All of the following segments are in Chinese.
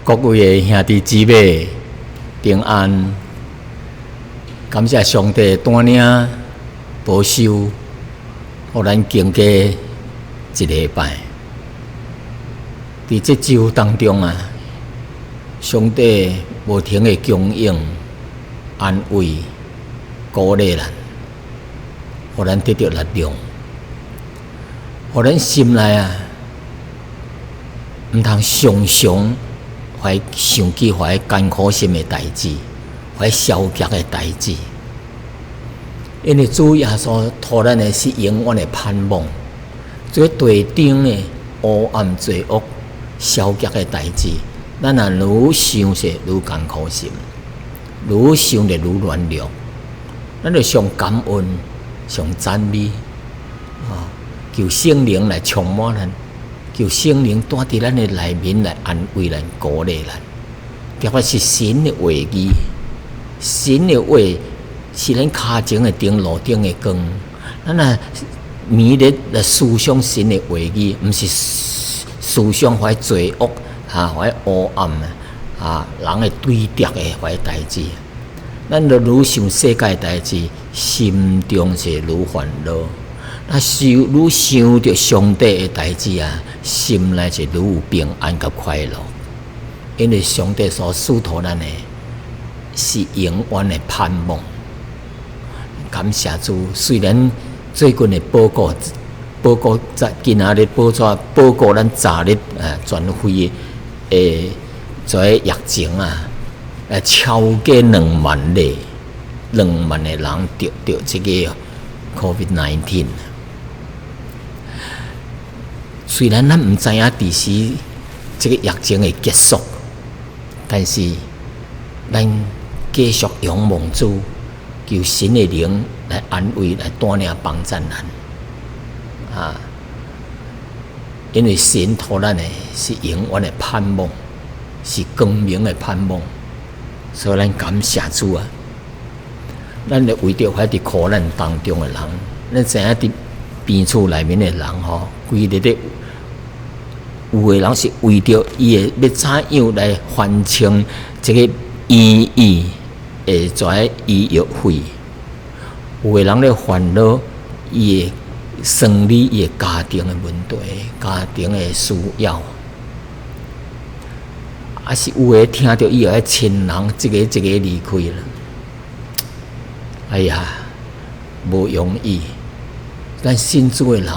各位的兄弟姊妹平安，感谢上帝带领保守，互咱经过一礼拜。伫这周当中啊，上帝无停的供应、安慰、鼓励咱，互咱得到力量，互咱心内啊，毋通常常怀想起怀艰苦心的代志，怀消极的代志。因为主耶稣托咱的是永远的盼望，这地顶的黑暗罪恶、消极的代志，咱若愈想是愈艰苦心，愈想就愈软弱。咱就上感恩、上赞美求圣灵来充满咱。求圣灵带伫咱的内面来安慰咱、鼓励咱。特别是神的话语，神的话是咱脚前的灯、路顶的光。咱若每日来思想神的话语，毋是思想怀罪恶怀黑暗人的对敌的怀代志。咱就愈想世界代志，心中是愈烦恼。那愈想着上帝的代志啊，心内是愈有平安甲快乐。因为上帝所赐予咱的是永远的盼望。感谢主，虽然最近的报告在今仔日报告咱昨日全非的这个疫情啊，超过2万例，2万的人得到这个 COVID-19。虽然咱毋知影第时这个疫情会结束，但是咱继续仰望主，求神的灵来安慰、来带领、帮助咱因为神托咱的是永远的盼望，是光明的盼望，所以咱感谢主啊！咱就为着喺伫苦难当中的人，咱知影伫病厝内面的人规日咧。有的人是为着伊的要怎样来还清这个医院的这医药费，有的人咧烦恼伊的生理、伊的家庭的问题、家庭的需要，是有的听到以后的亲人一个离开了，哎呀，无容易。咱信主的人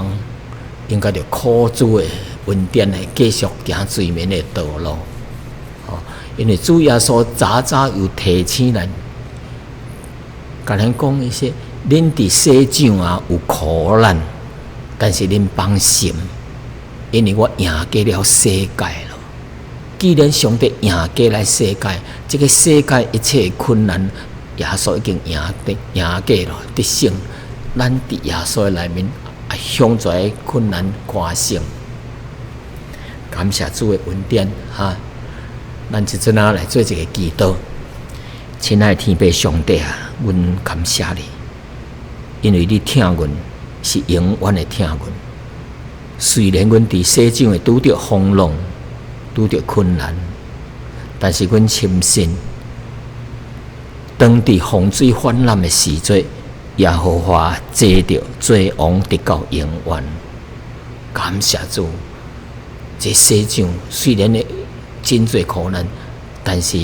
应该着靠主的恩典来继续行水面的道路，因为主耶稣早有提醒咱，甲咱讲一些，恁伫世上有苦难，但是恁放心，因为我赢过了世界了。既然上帝赢过来世界，这个世界一切困难，耶稣已经赢过了，得胜。咱伫耶稣的内面，向这困难看胜。感谢主的恩典咱即阵来做一个祈祷。亲爱的天父上帝啊，阮感谢你，因为你听阮是永远的听阮。虽然阮伫世上会拄着风浪，拄着困难，但是阮深信，当伫洪水泛滥的时阵，耶和华坐着做王，直到永远。感谢主。这世上虽然的真侪苦难，但是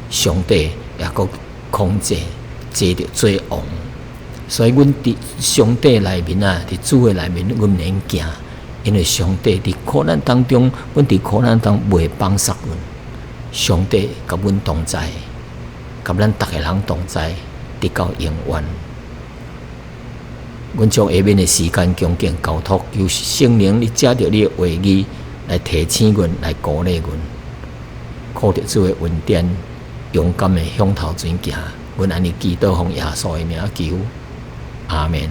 上帝也阁控制，坐着做王。所以，阮伫上帝内面伫主的内面，阮免惊，因为上帝伫苦难当中，阮伫苦难当中袂放杀阮。上帝甲阮同在，甲咱逐个人同在，直到永远。阮将下面的时间恭敬交托，求圣灵你借着你的话语来提醒阮，来鼓励阮，靠着主的恩典，勇敢的向头前行。阮安尼祈祷，奉耶稣的名求，阿们。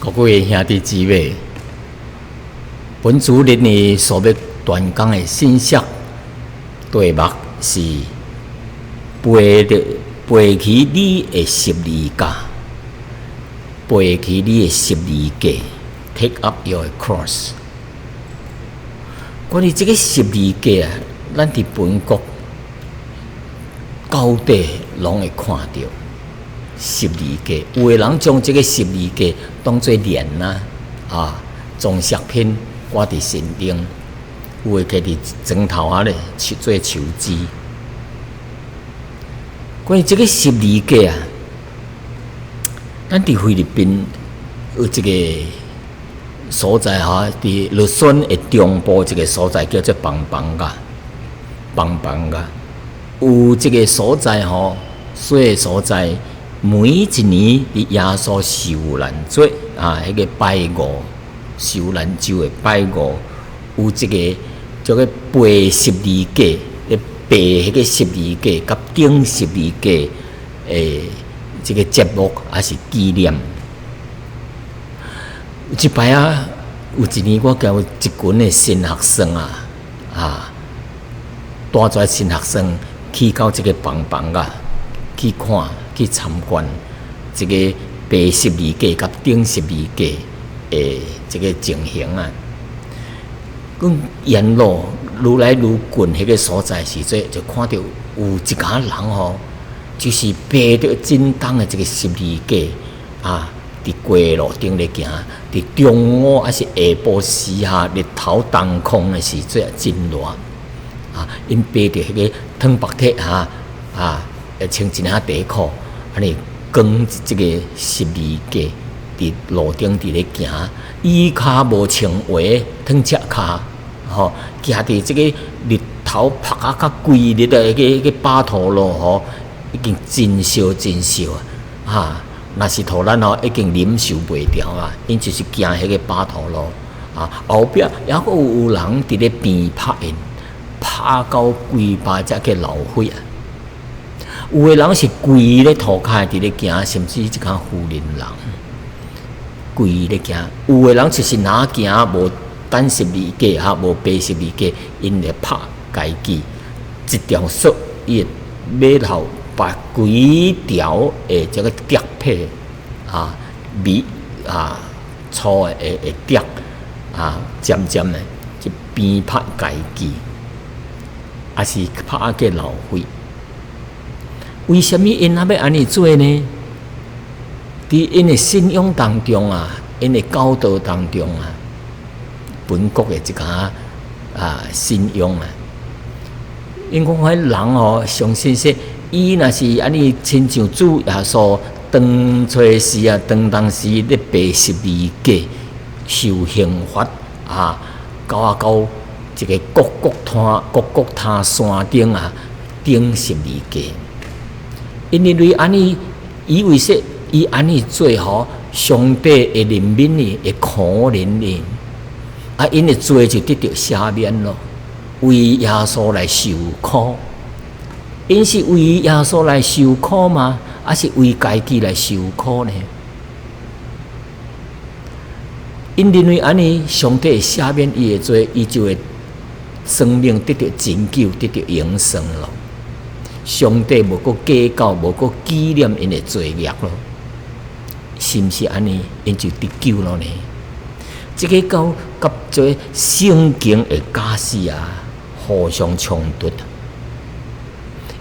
各位兄弟姊妹，本主日呢所要传讲的信息题目是背起你的十字架，背起你的十字架 ，Take up your cross。关于这个十字架啊，咱伫本国到底拢会看到。十字架，有的人将这个十字架当作链装饰品挂伫身顶，有的摕伫枕头啊咧做手指。关于这个十字架啊，咱伫菲律宾有一个所在伫律孙的中部一个所在叫做邦邦噶，有一个所在所以所在。每一年伫耶稣受难节迄个拜五受难周的拜五，有一个叫做背十字架，背迄个十字架甲顶十字架这个节目也是纪念。有一摆有一年我交一群的新学生带出新学生去到这个邦去看。去参观这个背十字架甲顶十字架这个情形啊，咁沿路愈来愈近迄个所在时阵，就看到有一家人就是背着真重的这个十字架伫街路顶咧行，伫中午还是下晡时日头东空的时阵真热因背着迄个汤白铁穿一领底裤。安尼扛这个十字架伫路顶伫咧行，衣骹无穿鞋，脱赤骹，行伫这个日头晒较规日的迄个巴头路已经真烧若是互咱已经忍受袂了因就是行迄个巴头路后壁还佫有人伫咧边拍因，拍到规巴才去流血有的人是跪咧涂骹伫咧行，甚至一间妇人人跪咧行；有的人就是哪行无等十字架无背十字架，因咧拍家己一条绳，伊马头把几条这个竹片粗的竹尖的，一边拍家己，也是拍个流血。为什么因要安尼做呢？伫因的信仰当中因的教导当中本国的一家信仰因讲迄人相信说，伊若是安尼亲像主耶稣当初时当时咧背十字架受刑罚到一个各国他山顶顶十字架。因为安尼，以为说伊安尼做上帝会怜悯你，会可怜你，因的罪就得到赦免咯。为耶稣来受苦，因是为耶稣来受苦吗？还是为家己来受苦呢？因认为安尼，上帝会赦免伊的罪，伊就会生命得到拯救，得到永生咯。上帝无搁计较，无搁纪念因的罪孽咯，是毋是安尼？因就得救了呢？这个甲做圣经的假释互相冲突。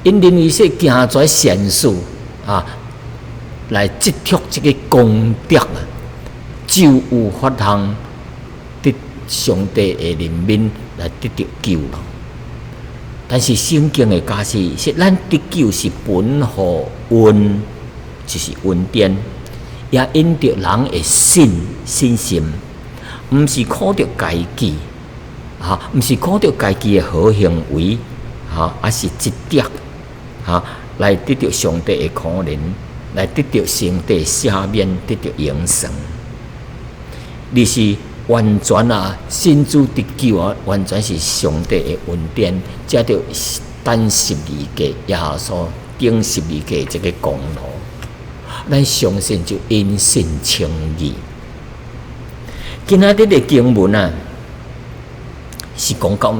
因认为说行在善事来积蓄这个功德就有法通得上帝的怜悯来得到救了。但是圣经的假释说，咱得救是本乎恩，就是恩典，也因着人的信心，毋是靠着家己，毋是靠着家己的好行为，也是一点，来得到上帝的可怜，来得到上帝赦免，得到永生。你是完全信主得救完全是上帝的恩典，才着等十字架耶稣顶十字架这个功劳。咱相信就因信称义，今仔日的经文啊，是讲到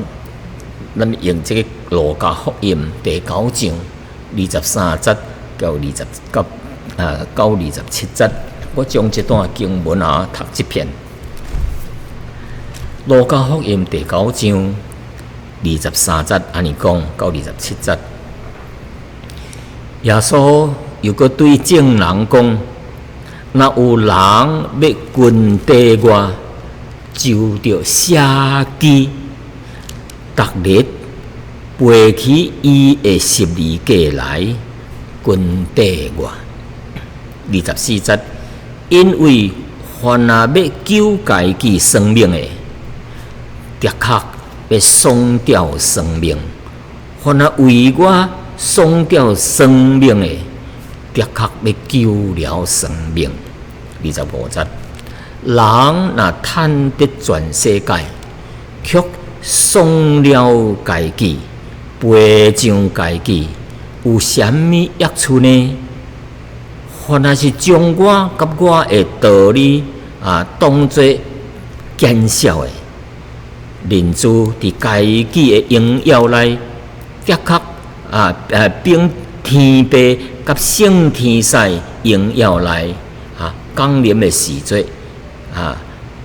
咱用这个路加福音第9章23节到27节，我将这段经文啊读一遍。路加福音第9章23节安尼讲到27节，耶稣又搁对众人讲：若有人要跟地我，就着舍己，逐日背起伊的十字架来跟地我。24节，因为凡要救家己生命的，的确要丧掉生命；凡为我丧掉生命的，的确要救了生命。25节，人若赚得全世界，却丧了家己，赔偿家己，有啥物益处呢？凡是将我甲我的道理当作减少的，认主伫家己的荣耀内，的确并天父甲圣天使荣耀内降临的时阵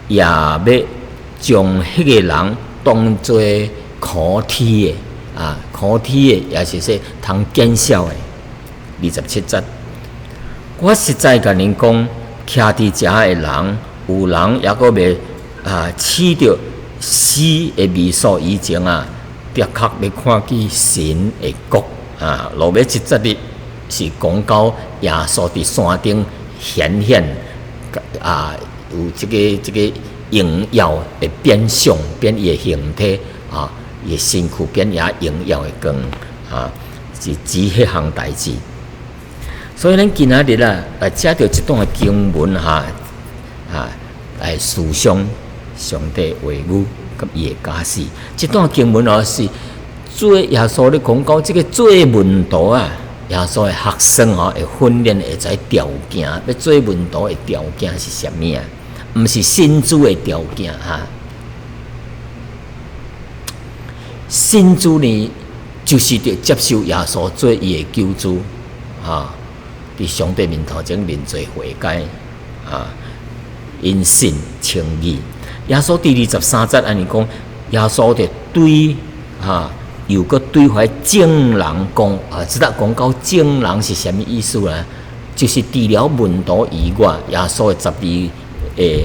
也要将迄个人当作可体的可体的，也是说通减少的。27节，我实在甲恁讲，徛伫遮的人，有人也阁要试着死的味素以前的确要看见神的国落尾7节日是讲到耶稣伫山顶显现有这个荣耀的变相，变伊的形体伊的身躯变也荣耀的光是指迄项代志。所以咱今仔日来借着这段经文来思想上帝话语甲伊的假使。这段经文是做耶稣咧讲到这个做门徒耶稣的学生会训练会知条件，要做门徒的条件是啥物毋是信主的条件信主呢，就是得接受耶稣做伊的救主伫上帝面头前认罪悔改因信称义。耶稣第23节安尼讲，耶稣就对又搁对怀众人讲知道讲到众人是啥物意思呢？就是除了门徒以外，耶稣的12个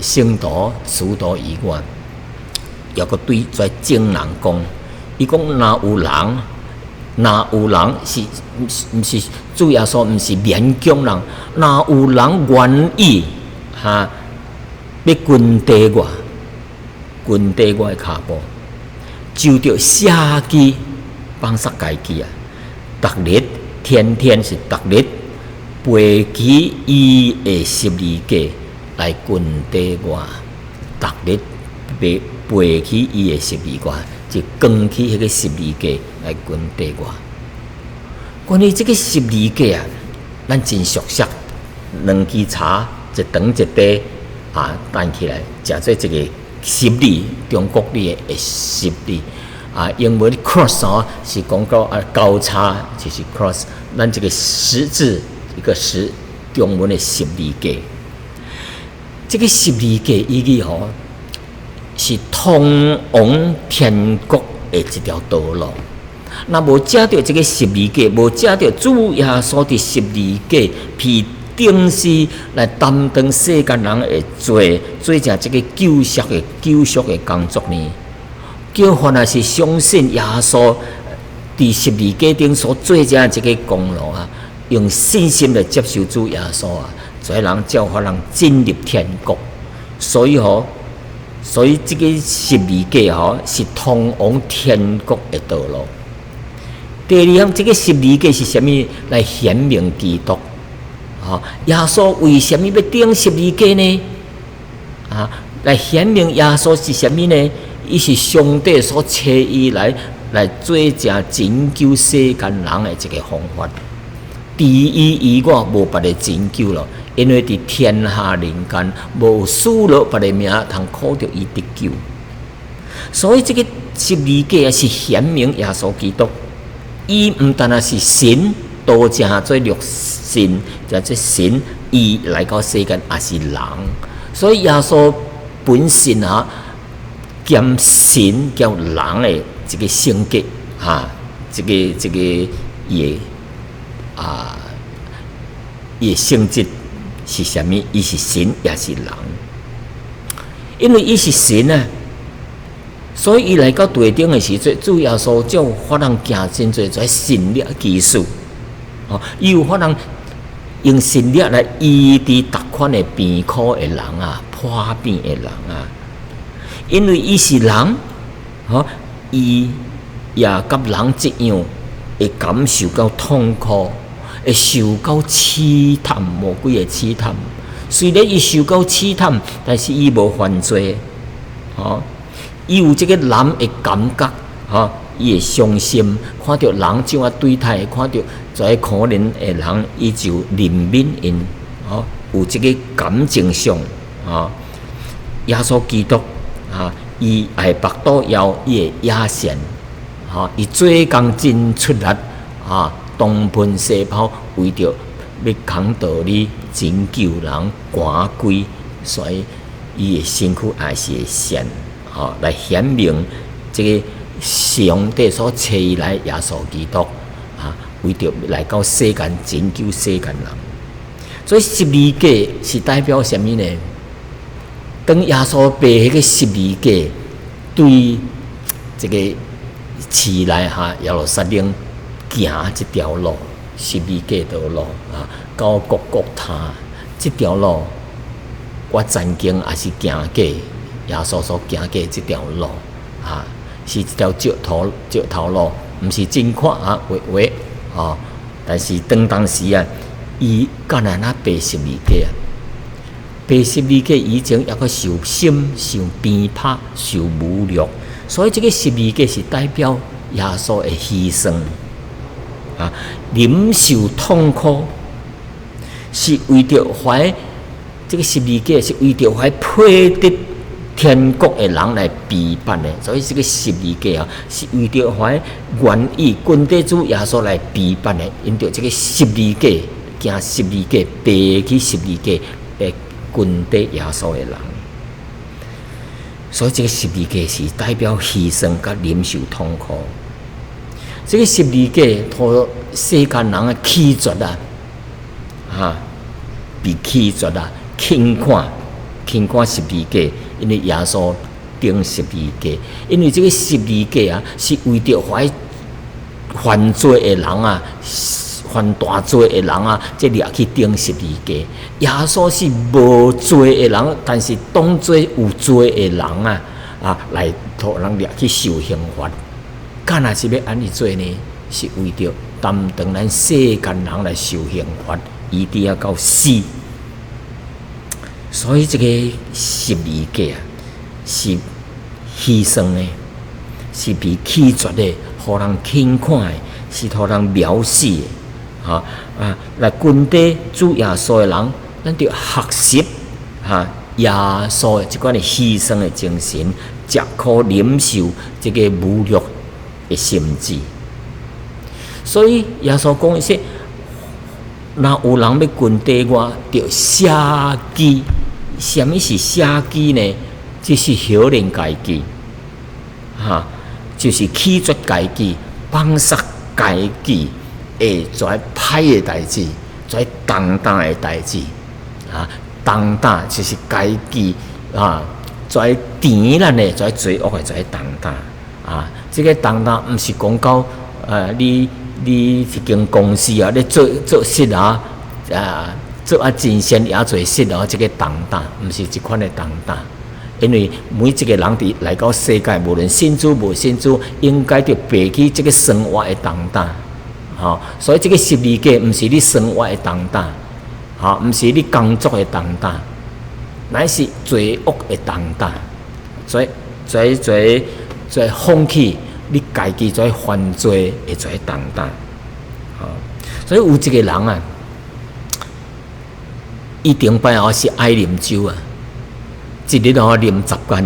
圣徒使徒以外，又搁对在众人讲，伊讲若有人是毋是主耶稣，毋是勉强人，若有人愿意要跟地我的脚步，就着舍己放下家己逐日天天是逐日背起伊的十字架来跟地我，逐日背起伊的十字架，就扛起迄个十字架来跟地我。关于这个十字架咱真熟悉，两支叉一长一短担起来，食做一个十字，中国里的十字英文 cross 是讲到交叉就是 cross， 咱这个十字一个十，中文的十字架。这个十字架意义是通往天国的一条道路。若无借着这个十字架，无借着主耶稣的十字架，披顶死来担当世间人的罪，做成这个救赎的工作呢？叫凡是相信耶稣伫十字架顶所做成这个功劳用信心来接受主耶稣才人教法人进入天国。所以这个十字架是通往天国的道路。第二项，这个十字架是啥物？来显明基督。耶稣为什么要钉十字架呢？来显明耶稣是啥物呢？伊是上帝所找伊来做成拯救世间人的一个方法。除伊以外无别个拯救了，因为伫天下人间无输了别个名通靠着伊得救。所以这个十字架也是显明耶稣基督，伊毋单单是神道成做肉身，就即神伊来到世间也是人，所以耶稣本身兼神兼人的这个性格这个伊的性质是啥物？伊是神也是人，因为伊是神啊。所以伊来到地顶的时阵，主耶稣就有法通行真侪在神力技术，伊有法通用神力来医治逐款的病苦的人破病的人因为伊是人，伊也甲人一样，会感受到痛苦，会受到试探，魔鬼的试探。虽然伊受到试探，但是伊无犯罪，伊有这个人的感觉，伊会伤心，看到人怎啊对待，看到这可怜的人，伊就怜悯因，有这个感情上，耶稣基督，伊爱腹肚枵，伊会野善，伊做工真出力，东奔西跑，为着要扛道理，拯救人，赶鬼，所以伊的身躯也是会善。来显明这个上帝所找伊来耶稣基督为着来到世间拯救世间人，所以十字架是代表什么呢？当耶稣背迄个十字架，对这个市内耶路撒冷行这条路，十字架道路到各各他这条路，我曾经也是行过。耶稣所行过这条路是一条石头路，毋是真宽微但是当时伊敢若爬十字架，爬十字架以前也阁受审、受鞭挞、受侮辱，所以这个十字架是代表耶稣的牺牲忍受痛苦，是为着怀这个十字架是为着怀配得天国的人来避办的，所以这个十字架是为着怀愿意军队主耶稣来避办的，因着这个十字架行十字架爬去十字架的军队耶稣的人，所以这个十字架是代表牺牲甲忍受痛苦。这个十字架互世间人弃绝被弃绝轻看十字架。因为耶稣钉十字架，因为这个十字架是为着犯罪的人犯大罪的人这掠去钉十字架。耶稣是无罪的人，但是当作有罪的人来互人掠去受刑罚。干若是要安尼做呢？是为着担当咱世间人来受刑罚，一定要到死。所以这个十字架是牺牲的，是被弃绝的，互人轻看的，是互人藐视的。来军队主耶稣的人，咱就学习耶稣的这款的牺牲的精神，吃苦忍受这个侮辱的心志。所以耶稣讲说，若有人要军队我，就舍己。什么是舍己呢？就是小人家己，就是弃绝家己，放杀家己，做歹的代志，做重担的代志重担就是家己做甜咱的，做罪恶的，做重担这个重担毋是讲到你一间公司你做事做真善也做失这个重担，毋是这款的重担。因为每一个人伫来到世界，无论信主无信主，应该着背起这个生活的重担。所以这个十字架毋是你生活的重担，毋是你工作的重担，乃是罪恶的重担。做放弃你家己做犯罪的做重担。所以有一个人啊，伊顶摆是爱啉酒啊，一日啉10罐。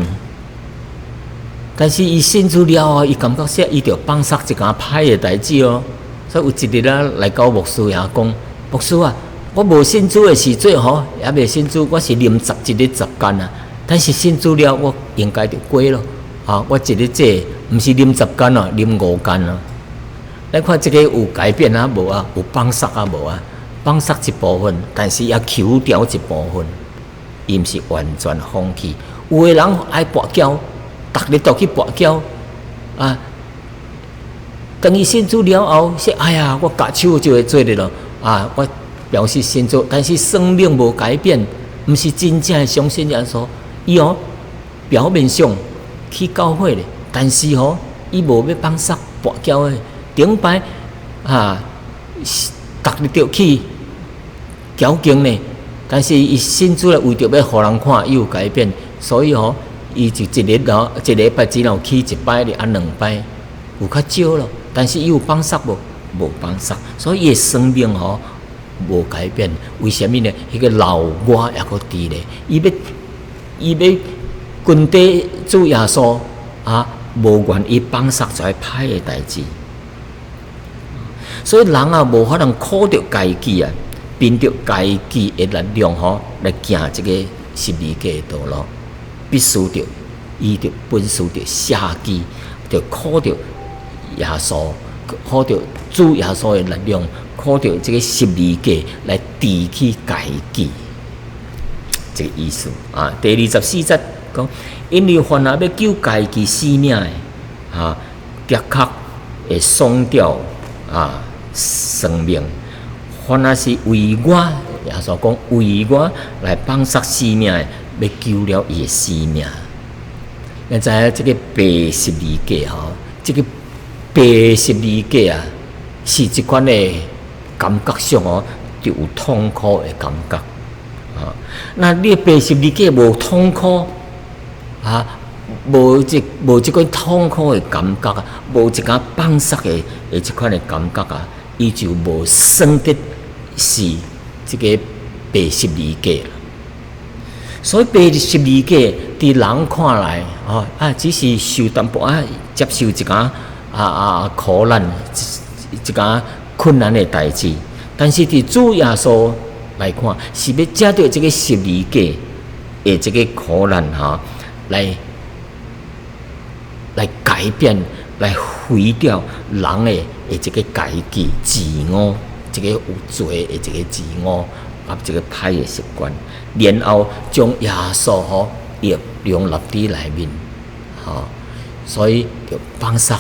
但是伊信主了啊，伊感觉说伊着放杀一件歹的代志哦。所以有一日啊，来到牧师遐讲，牧师啊，我无信主的时阵吼，也未信主，我是啉一日10罐啊。但是信主了，我应该着过咯。啊，我一日这毋是啉10罐啊，啉5罐啊。咱看这个有改变啊无啊？有放杀啊无啊？放杀一部分，但是也求掉一部分，伊毋是完全放弃。有的人爱跋筊，逐日都去跋筊啊。等伊信主了后，说：“哎呀，我举手就会做的咯。”啊，我表示信主，但是生命无改变，毋是真正的相信耶稣。伊表面上去教会咧，但是伊无要放杀跋筊的。顶摆逐日就去交经呢，但是伊信主了，为着要互人看，伊有改变，所以伊就一日一礼拜只能去一摆哩，2摆，有较少咯。但是伊有放杀无放杀，所以伊的生命无改变。为什么呢？迄个老我也搁伫咧，伊要跟底主耶稣无愿意放杀出来歹的代志。所以人啊，无法通靠着家己啊，凭着家己的力量来行这个十字架的道路，必须着伊着本事着下基，着靠着耶稣，靠着主耶稣的力量，靠着这个十字架来提起家己，这个意思啊。第24节讲，因为凡那要救家己性命的的确会丧掉生命。凡那是为我，耶稣讲为我来放杀生命的，要救了伊的生命。咱知影这个白十字架这个白十字架是一款的感觉上就有痛苦的感觉那你白十字架无痛苦无这款痛苦的感觉无一个放杀的这款的感觉伊就无算得是这个白十字架了。所以白十字架伫人看来只是受淡薄接受一个苦难一个困难的代志，但是伫主耶稣来看，是要借着这个十字架的这个苦难来改变，来毁掉人的这个家己自我，这个有罪的这个自我这个歹的习惯，然后将耶稣也容纳伫内面所以就放杀，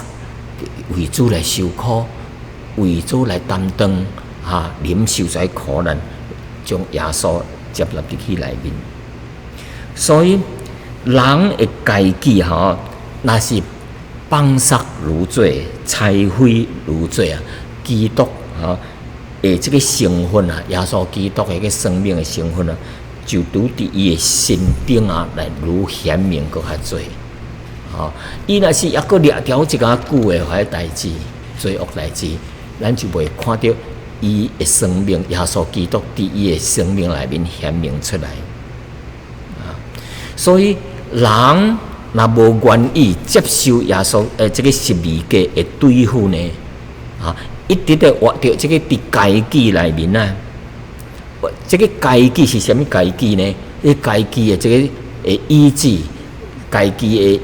为主来受苦，为主来担当忍受在苦难，将耶稣接纳伫去内面。所以人的家己那是放杀如罪，拆毁如罪基督的这个成分耶稣基督的个生命的成分就拄伫伊的身顶来如显明搁较多伊若是抑搁掠条一个久的迄代志，罪恶代志，咱就袂看到伊的生命，耶稣基督伫伊的生命内面显明出来所以人若无愿意接受耶稣这个十字架的对付呢一直在活着这个伫家己内面这个家己是什么家己呢？这家己的这个意志，家己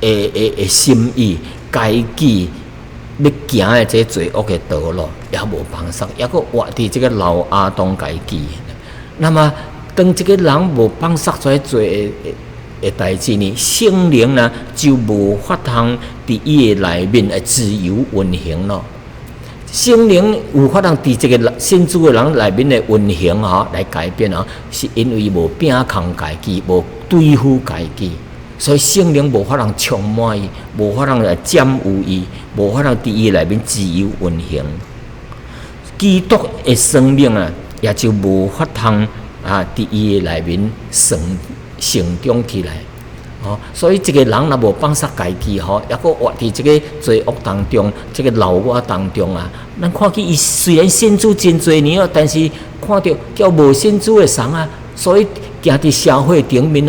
的心意，家己要行的这罪恶的道路，也无放松，也搁活伫这个老亚当家己。那么当这个人无放松出来罪的代志呢，圣灵呢就无法通伫伊的内面自由运行咯。圣灵有法通伫这个信主的人内面的运行来改变是因为无拼抗家己，无对付家己，所以圣灵无法通充满伊，无法通来占有伊，无法通伫伊内面自由运行。基督的生命也就无法通伫伊的内面成长起来所以一个人若无放煞家己抑阁活伫即个罪恶当中，即个老我当中啊，咱看去伊虽然信主真侪年哦，但是看到叫无信主的人啊，所以行伫社会顶面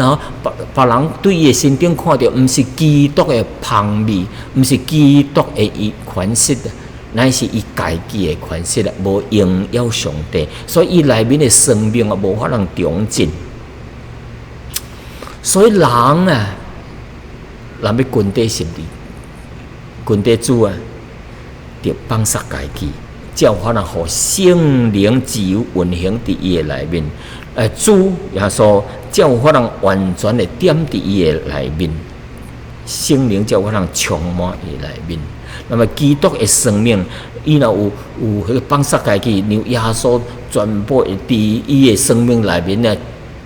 别人对伊的身顶看到，毋是基督的芳味，毋是基督的权势，乃是伊家己的权势啦，无荣耀上帝，所以伊内面的生命啊，无法通长进。所以人啊，若要群体胜利，群体主啊，着放煞家己，才有法通互圣灵自由运行伫伊的内面。主耶稣才有法通完全的点伫伊的内面，圣灵才有法通充满伊内面。那么基督的生命，伊若有迄个放煞家己，让耶稣全部伫伊的生命内面呢，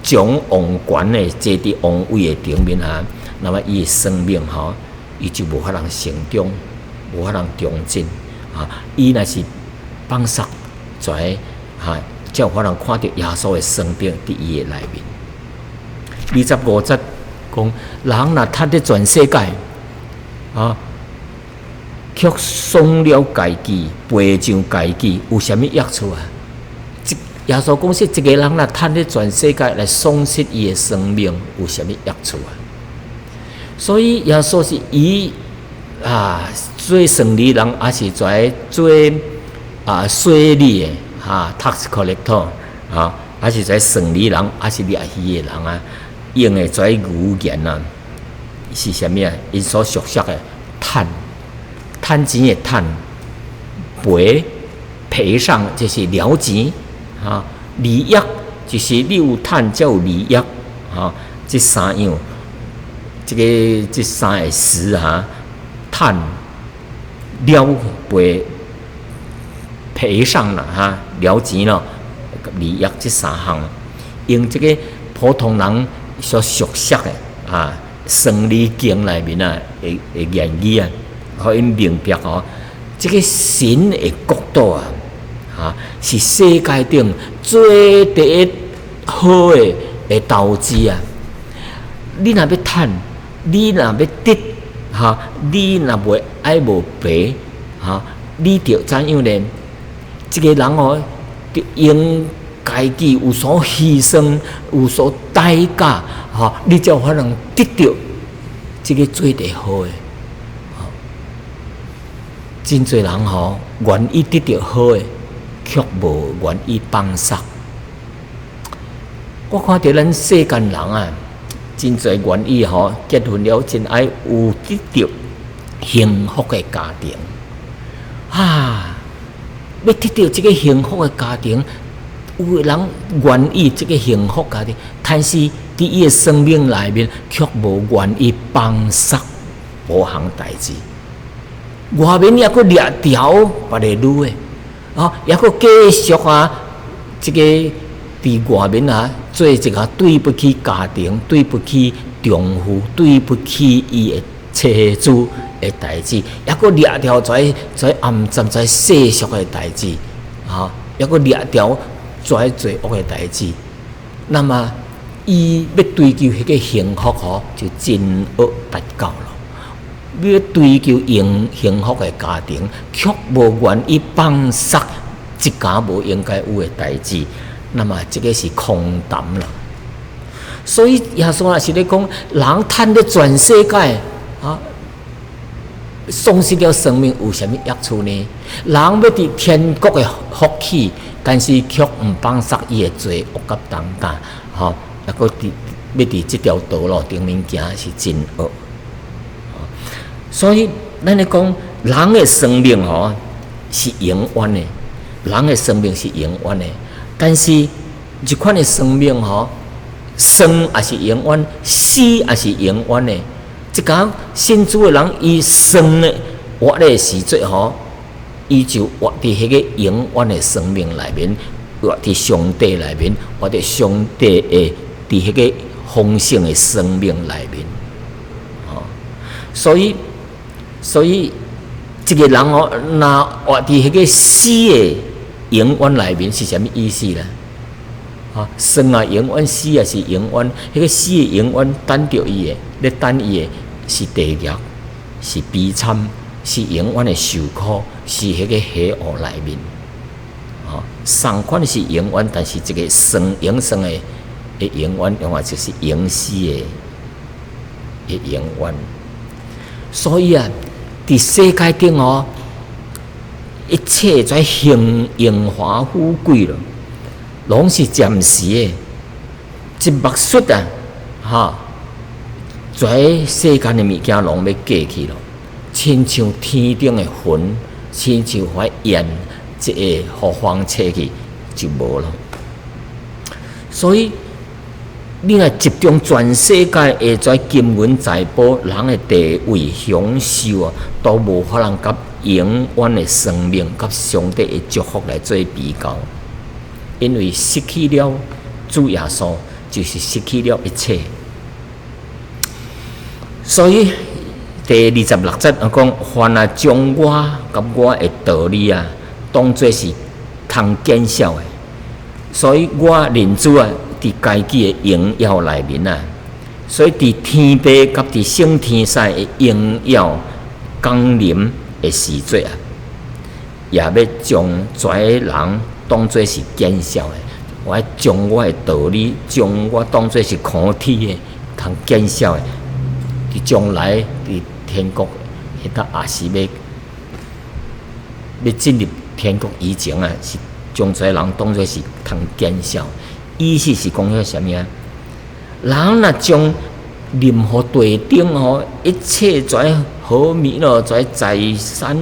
将王权的坐伫王位的顶面啊，那么伊的生命伊就无法通成长，无法通长进伊若是放煞跩才有法通看到耶稣的生命伫伊的内面。25节讲，人若趁得全世界却丧了家己，赔上家己，有啥物益处啊？耶稣讲说，一个人若趁得全世界来丧失伊的生命，有啥物益处啊？所以耶稣是以做胜利人，还是做税吏的tax collector 还是做胜利人，还是掠鱼的人啊？用的做语言啊，是啥物啊？因所熟悉的趁钱的趁，赔上就是了钱利益就是你有趁才有利益这三样，这三个词趁了赔上了了钱咯，利益这三项，用这个普通人所熟悉的生理经内面的言语互因明白这个神的国度是世界顶最第一好的投资啊！你若要趁，你若要得你若袂爱无赔你着怎样呢？这个人着用家己有所牺牲，有所代价你才有可能得到这个最第好的。真侪人愿意得到好的，却无愿意放煞。我看到咱世间人真侪愿意结婚了，真爱有得到幸福的家庭要得到这个幸福的家庭，有的人愿意这个幸福家庭，但是伫伊的生命内面却无愿意放煞无项代志。外面也阁掠条别个女的也阁继续这个伫外面做一个对不起家庭、对不起丈夫、对不起伊的妻子的代志，也阁掠条在暗沉在世俗的代志也阁掠条在罪恶的代志。那么伊要追求迄个幸福就真恶达到了。要追求幸福的家庭，却无愿意放煞一家无应该有的代志，那么这个是空谈了。所以耶稣是咧讲，人趁得全世界丧失了生命，有啥物益处呢？人要伫天国的福气，但是却唔放煞伊的罪恶甲重担也阁要伫这条道路顶面行，是真恶。所以，咱咧讲，人的生命是永远的，人的生命是永远的。但是，这款的生命生也是永远，死也是永远的。即个信主的人，伊生的活的时阵伊就活伫迄个永远的生命内面，活伫上帝内面，活伫上帝的伫迄个丰盛的生命内面。所以，一个人若活伫迄个死的永远内面是啥物意思呢？生啊永远，死也是永远。迄个死的永远等着伊的，咧等伊的是地狱，是悲惨，是永远的受苦，是迄个黑暗内面。相款是永远，但是这个永生的永远，永远就是永死的永远。所以啊，伫世界顶一切在荣华富贵咯，拢是暂时的。一目眩在世间的物件拢要过去咯，亲像天顶的云，亲像块烟，一下互风吹去就无咯。所以你若集中全世界的在金银财宝、人的地位、享受都无法通甲永远的生命、甲上帝的祝福来做比较，因为失去了主耶稣，就是失去了一切。所以第26节讲，凡啊将我甲我的道理当作是通见效的，所以我认主伫家己的荣耀内面所以伫天父甲伫圣天使的荣耀降临的时阵也要将遮人当作是见效的。我要将我的道理，将我当作是看天的、通见效的。伫将来伫天国，迄搭也是要进入天国以前是将遮人当作是通见效。意思是讲遐啥物人若将任何地顶一切遮好物遮财产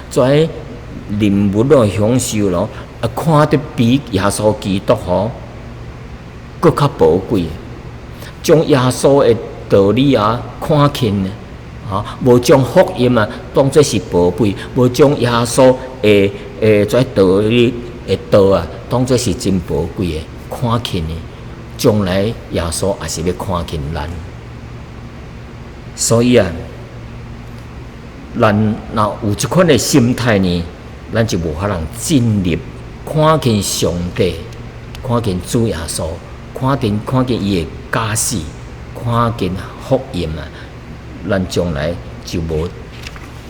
遮人物享受看得比耶稣基督搁较宝贵。将耶稣的道理看轻无将福音当作是宝贝，无将耶稣的遮道理的道当作是真宝贵的。看轻的，将来耶稣也是要看轻咱，所以咱若有这款的心态呢，咱就无法通进入看轻上帝，看轻主耶稣，看轻伊的假使，看轻福音咱将来就无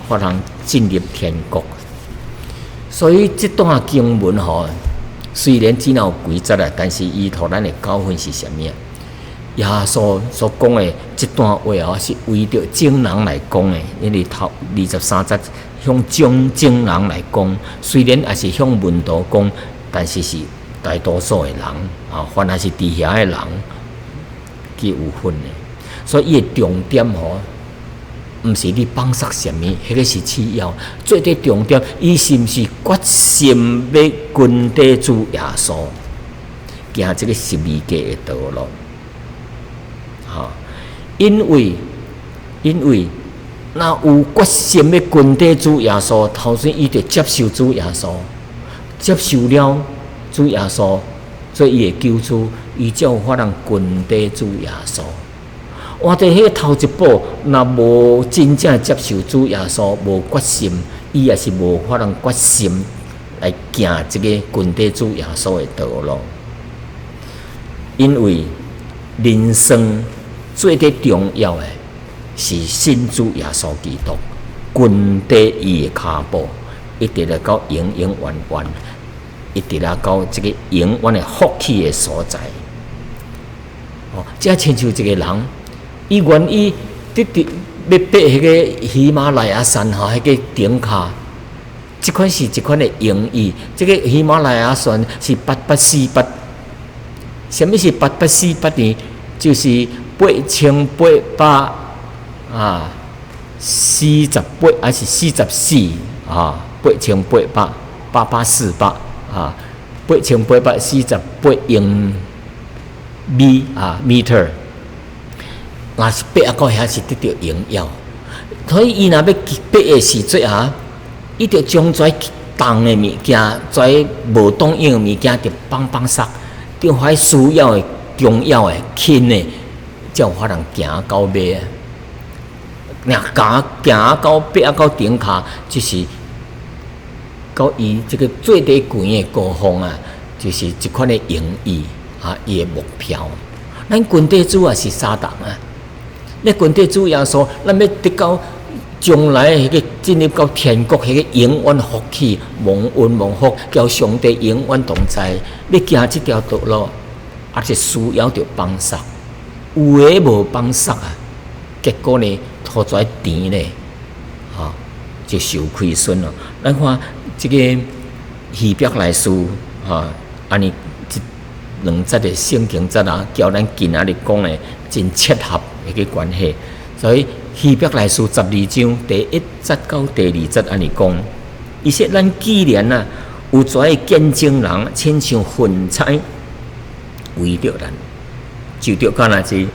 法通进入天国。所以这段经文虽然只有几节但是伊互咱的教训是啥物耶稣所讲的这段话是为着众人来讲的，因为头23节向众人来讲，虽然也是向门徒讲，但是是大多数的人凡也是伫遐的人，佢有份的。所以伊的重点毋是你放杀啥物，迄个是次要，最最重点，伊是毋是决心要跟地主耶稣行这个十字架的道路？因为若有决心要跟地主耶稣，头先伊就接受主耶稣，接受了主耶稣，所以伊的救主，伊才有法通跟地主耶稣。换在迄个头一步，若无真正接受主耶稣，无决心，伊也是无法通决心来行这个跟地主耶稣的道路。因为人生最最重要的是信主耶稣基督，跟地伊的脚步，一直来到永永远远，一直来到这个永远的福气的所在。这亲像一个人。伊愿意要爬迄个喜马拉雅山迄个顶卡，即款是一款的用意。这个喜马拉雅山是8848，什么是8848呢？就是884848还是44884888488848英米meter。若是爬到遐是得到荣耀，所以伊若要爬的时阵伊着将遮重的物件、遮无当用的物件，着放杀，着还需要的、重要的、轻的，才有法通行到尾。若行到爬到顶骹，就是到伊这个最低悬的高峰就是一款的荣誉伊诶目标。咱军队主也是相同啊。那军队主耶稣，咱要得到将来迄个进入到天国迄个永远福气、蒙恩蒙福，叫上帝永远同在。你行这条道路，也是需要着帮助。有诶无帮助啊，结果呢，拖出甜咧，就受亏损了。咱看这个希伯来书安尼两节的圣经节叫咱今仔日讲的真切合迄个关系。所以希伯来书12章第1节到第2节安尼讲，伊说咱既然有遮个见证人，亲像云彩围着咱，就着干哪子？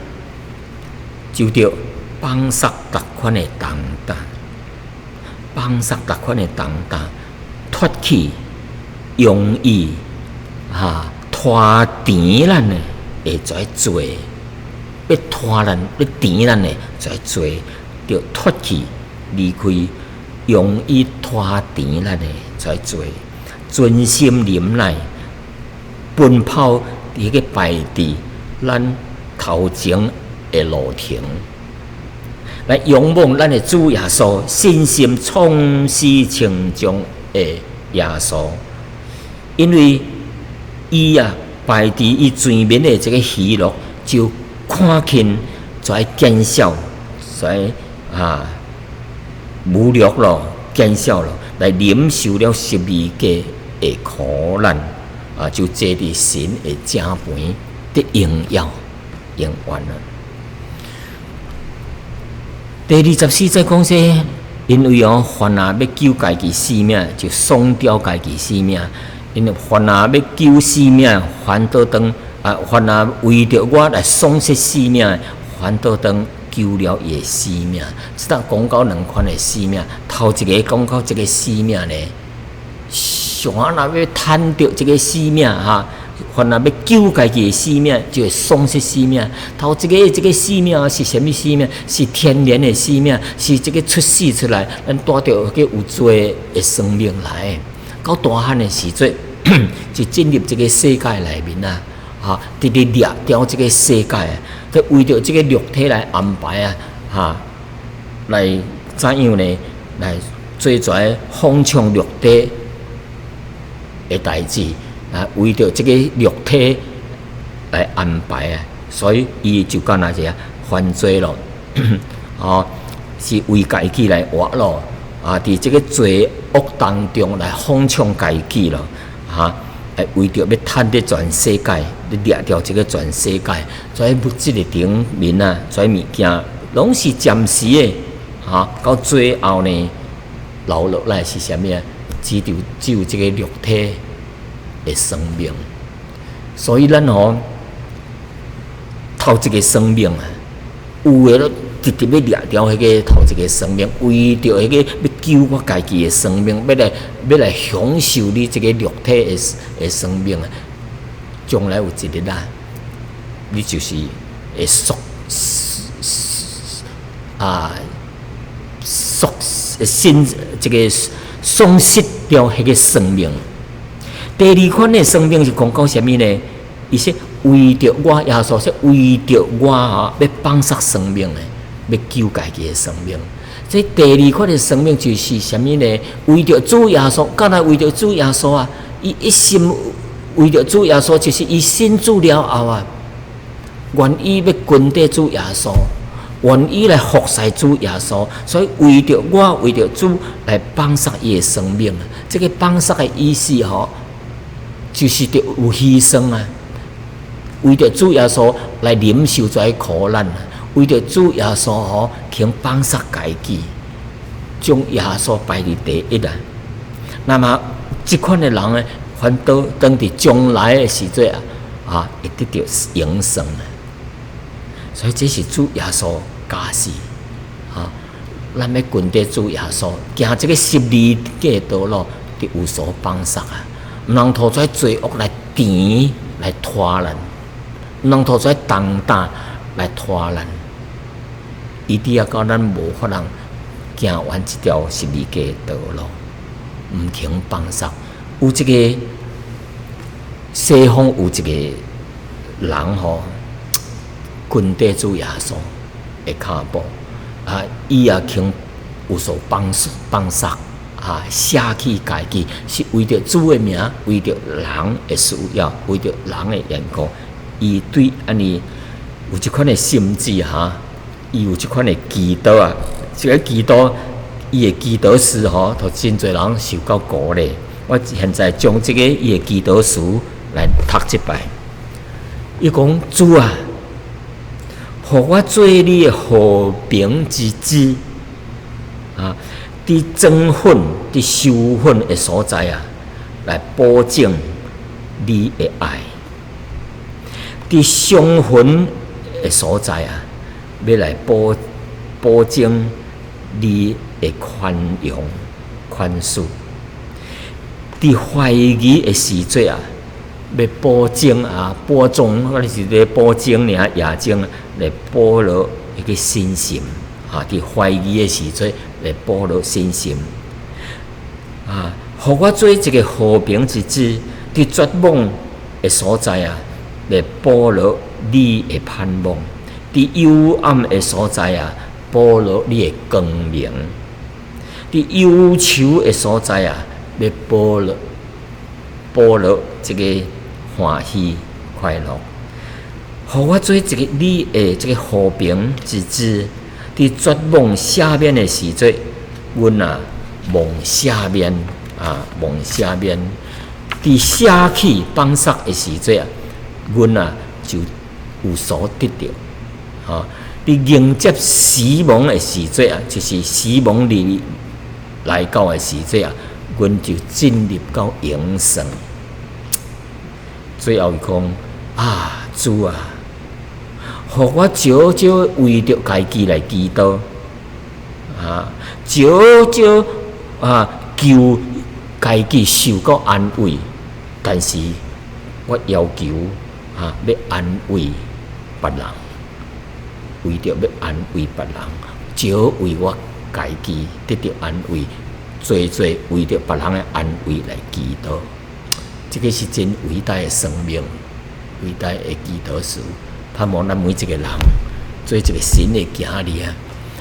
就着放撒逐款的重担，放撒逐款的重担，脱去容易拖甜咱的会跩做，要拖咱要甜咱的跩做，着脱去离开容易拖甜咱的跩做，专心忍耐，奔跑伫个排伫咱头前的路程，来仰望咱的主耶稣，信心创始成终的耶稣，因为伊排伫伊前面的这个喜乐，就看见跩减少，跩无力咯，减少了，来忍受了12架的苦难，就坐伫神的正旁的荣耀永远了。第24节讲说，因为凡要救家己性命，就丧掉家己性命。因为凡要救性命，反倒当凡为着我来丧失性命，反倒当救了伊的性命。即搭讲到两款的性命，头一个讲到这个性命呢，上若要贪着这个性命凡要救家己的性命，就会丧失性命。头一个这个性命是什么性命？是天然的性命，是这个出世出来，咱带着迄个有罪的生命来。到大汉的时阵，就进入这个世界里面直直掠掉这个世界，就为着这个肉体来安排来怎样呢？来做跩放纵肉体的代志。为着这个肉体来安排所以伊就干那些犯罪咯，是为家己来活咯，伫这个罪恶当中来放纵家己咯，为着要趁得全世界，要掠掉这个全世界，所以物质的顶面所以物件拢是暂时的，到最后呢，留落来是啥物只有这个肉体的生命，所以咱头一个生命有诶咯，直直要掠掉迄个头一个生命，为着迄个要救我家己的生命，要来享受你这个肉体的生命将来有一日你就是会这个丧失掉迄个生命。第二款的生命是讲到什么呢？伊说为着我耶稣说为着我要放撒生命要救家己的生命。这第二款的生命就是什么呢？为着主耶稣，刚才为着主耶稣伊一心为着主耶稣，就是伊信主了后愿意要跟着主耶稣，愿意来服侍主耶稣，所以为着我为着主来放撒伊的生命。这个放撒的意思就是着有牺牲为着主耶稣来忍受这苦难为着主耶稣肯放撒家己，将耶稣摆伫第一那么这款的人反倒等伫将来的时阵会得到永生所以这是主耶稣家事咱要跟着主耶稣行这个12架道路，就有所放撒毋通拖出罪恶来甜来拖咱，毋通拖出重担来拖咱，伊直到咱无法通行完这条12架道路，毋肯放撒。有一个西方有一个人吼，军地主耶稣的骹步伊也肯有所帮杀舍弃家己，是为着主的名，为着人的需要，为着人的缘故，伊对安尼有即款的心志伊有即款的祈祷这个祈祷，伊的祈祷诗就真侪人受到鼓励。我现在将这个伊的祈祷诗来读一摆。伊讲主啊，互我做你的和平之子伫憎恨、伫羞愤的所在来保证你的爱；伫伤痕的所在要来保证你的宽容、宽恕；伫怀疑的时阵要保证保重，我是咧保证尔也证来保留一个信心伫怀疑的时阵来保留信心互我做一个和平之子，伫绝望的所在来保留你的盼望；伫幽暗的所在保留你的光明；伫忧愁的所在要保留这个欢喜快乐，互我做一个你的这个和平之子。伫绝望赦免的时阵，阮望赦免望赦免；伫舍弃放杀的时阵阮就有所得着伫迎接死亡的时阵就是死亡来到的时阵阮就进入到永生。最后伊讲主互我少少为着家己来祈祷少少求家己受到安慰，但是我要求要安慰别人，为着要安慰别人，少为我家己得到安慰，多为着别人的安慰来祈祷。这个是真伟大的生命，伟大的祈祷诗。盼望咱每一个人做一个新的行李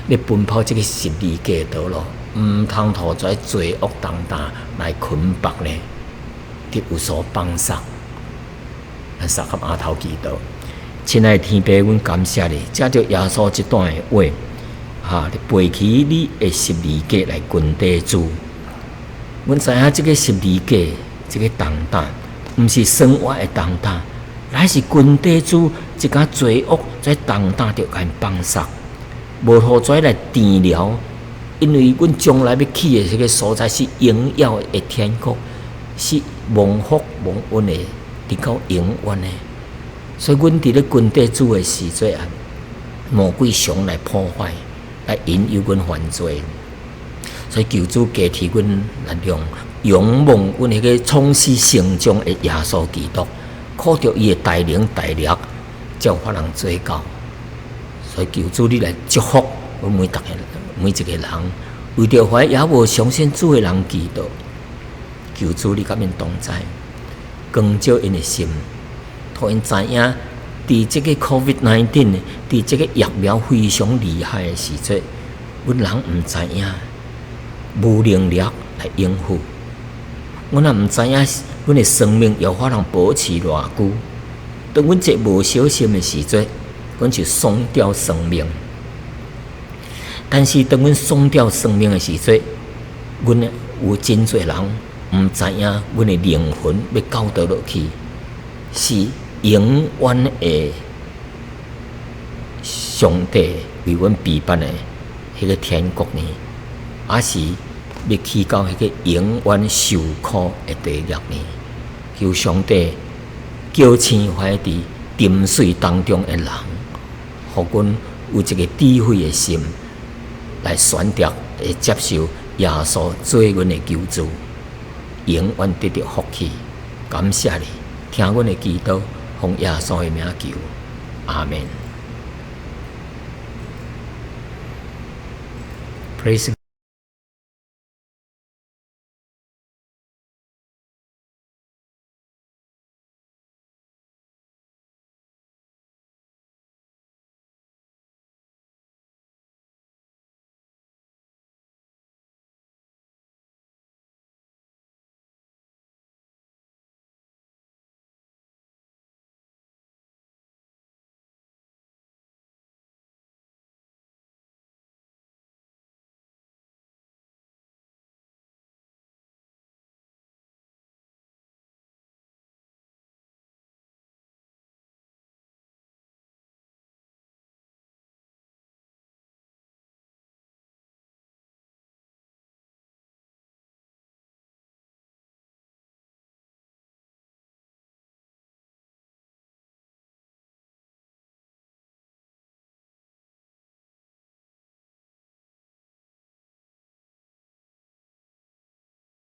咧奔跑这个十字架道路，唔通拖在罪恶当中来捆绑呢，得有所帮杀。咱三合阿头祈祷，亲爱的天父，阮感谢你，借着耶稣这段的话，你背起你的十字架来滚地主。阮知影这个十字架，这个重担，唔是生活的重担。乃是军地主一家罪恶在重担着甲因放杀，无互跩来治疗，因为阮将来要去的这个所在是荣耀的天国，是蒙福蒙恩的，直到永远的。所以阮伫咧军地主的时阵魔鬼常来破坏，来引诱阮犯罪。所以求主加添阮力量，仰望阮迄个创始成终的耶稣基督。靠着伊的带领带力，才有法人做到。所以求主你来祝福阮每一个人，为着怀也无相信主的人祈祷，求主你甲因同在，光照因的心，互因知影，伫这个 COVID-19， 伫这个疫苗非常厉害的时阵，阮人毋知影，无能力来应付。阮也毋知影，阮的生命有法通保持偌久。当阮这无小心的时阵，阮就丧掉生命。但是当阮丧掉生命的时阵，阮有真侪人毋知影，阮的灵魂要到倒落去，是永远的上帝为阮备办的迄个天国呢，还是要去到迄个永远受苦的地狱呢？求上帝叫醒怀伫沉睡当中的人，互阮有一个智慧的心，来选择会接受耶稣做阮的救主，永远得到福气。感谢你，听阮的祈祷，奉耶稣的名求，阿门。Praise